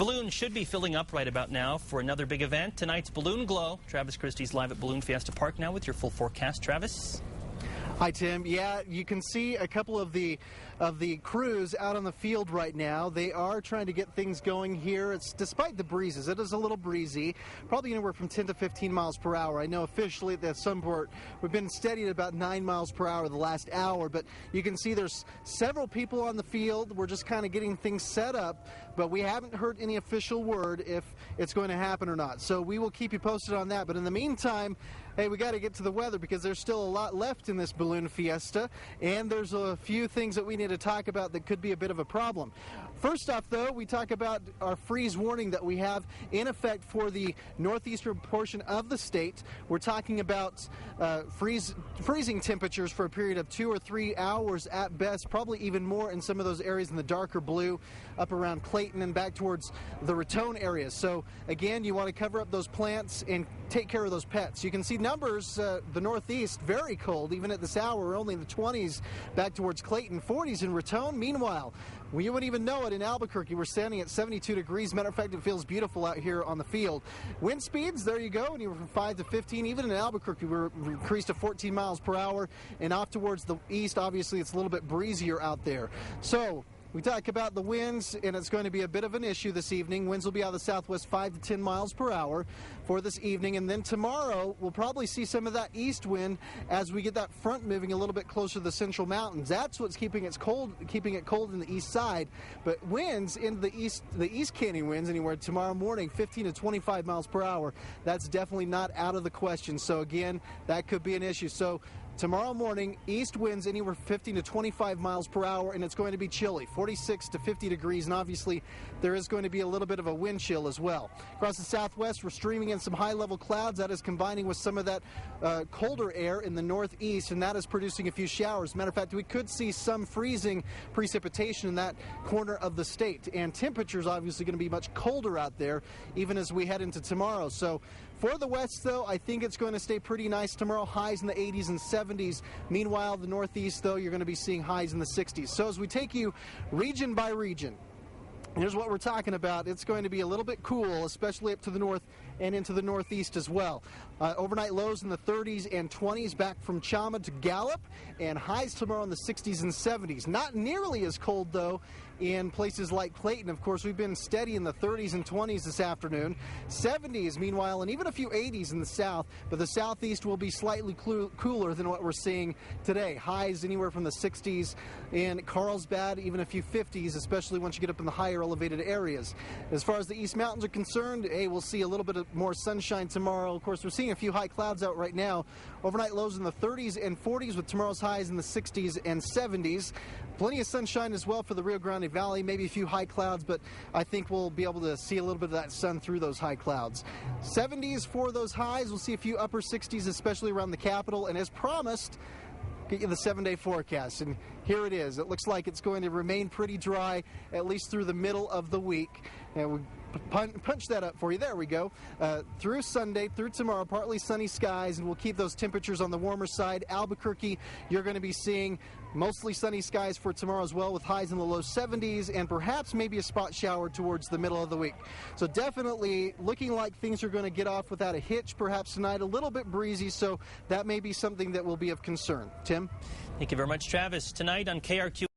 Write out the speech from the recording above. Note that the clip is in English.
Balloons should be filling up right about now for another big event. Tonight's Balloon Glow. Travis Christie's live at Balloon Fiesta Park now with your full forecast. Travis? Hi, Tim. Yeah, you can see a couple of the crews out on the field right now. They are trying to get things going here. It's despite the breezes. It is a little breezy, probably anywhere from 10 to 15 miles per hour. I know officially at the Sunport we've been steady at about 9 miles per hour the last hour, but you can see there's several people on the field. We're just kind of getting things set up, but we haven't heard any official word if it's going to happen or not. So we will keep you posted on that. But in the meantime, hey, we got to get to the weather because there's still a lot left in this Balloon Fiesta, and there's a few things that we need to talk about that could be a bit of a problem. First off, though, we talk about our freeze warning that we have in effect for the northeastern portion of the state. We're talking about freezing temperatures for a period of 2 or 3 hours at best, probably even more in some of those areas in the darker blue up around Clayton and back towards the Raton areas. So, again, you want to cover up those plants and take care of those pets. You can see numbers, the northeast, very cold. Even at this hour, we're only in the 20s back towards Clayton, 40s in Raton. Meanwhile, you wouldn't even know it in Albuquerque. We're standing at 72 degrees. Matter of fact, it feels beautiful out here on the field. Wind speeds, there you go, anywhere from 5 to 15. Even in Albuquerque, we're increased to 14 miles per hour. And off towards the east, obviously, it's a little bit breezier out there. So, we talk about the winds, and it's going to be a bit of an issue this evening. Winds will be out of the southwest 5 to 10 miles per hour for this evening. And then tomorrow, we'll probably see some of that east wind as we get that front moving a little bit closer to the central mountains. That's what's keeping it cold in the east side. But winds into the East Canyon winds anywhere tomorrow morning, 15 to 25 miles per hour. That's definitely not out of the question. So, again, that could be an issue. So, tomorrow morning, east winds anywhere from 15 to 25 miles per hour, and it's going to be chilly, 46 to 50 degrees, and obviously there is going to be a little bit of a wind chill as well. Across the southwest, we're streaming in some high-level clouds. That is combining with some of that colder air in the northeast, and that is producing a few showers. Matter of fact, we could see some freezing precipitation in that corner of the state, and temperatures obviously going to be much colder out there even as we head into tomorrow. So for the west, though, I think it's going to stay pretty nice tomorrow, highs in the 80s and 70s. Meanwhile, the northeast, though, you're going to be seeing highs in the 60s. So as we take you region by region, here's what we're talking about. It's going to be a little bit cool, especially up to the north and into the northeast as well. Overnight lows in the 30s and 20s back from Chama to Gallup, and highs tomorrow in the 60s and 70s. Not nearly as cold, though, in places like Clayton. Of course, we've been steady in the 30s and 20s this afternoon. 70s, meanwhile, and even a few 80s in the south, but the southeast will be slightly cooler than what we're seeing today. Highs anywhere from the 60s in Carlsbad, even a few 50s, especially once you get up in the higher elevated areas. As far as the East Mountains are concerned, hey, we'll see a little bit more sunshine tomorrow. Of course, we're seeing a few high clouds out right now. Overnight lows in the 30s and 40s with tomorrow's highs in the 60s and 70s. Plenty of sunshine as well for the Rio Grande Valley, maybe a few high clouds, but I think we'll be able to see a little bit of that sun through those high clouds. 70s for those highs. We'll see a few upper 60s, especially around the capital. And as promised, get you the 7-day forecast, and here it is. It looks like it's going to remain pretty dry at least through the middle of the week. And we punch that up for you. There we go. Through Sunday, through tomorrow, partly sunny skies, and we'll keep those temperatures on the warmer side. Albuquerque, you're going to be seeing mostly sunny skies for tomorrow as well, with highs in the low 70s and perhaps maybe a spot shower towards the middle of the week. So definitely looking like things are going to get off without a hitch perhaps tonight. A little bit breezy, so that may be something that will be of concern. Tim? Thank you very much, Travis. Tonight on KRQ.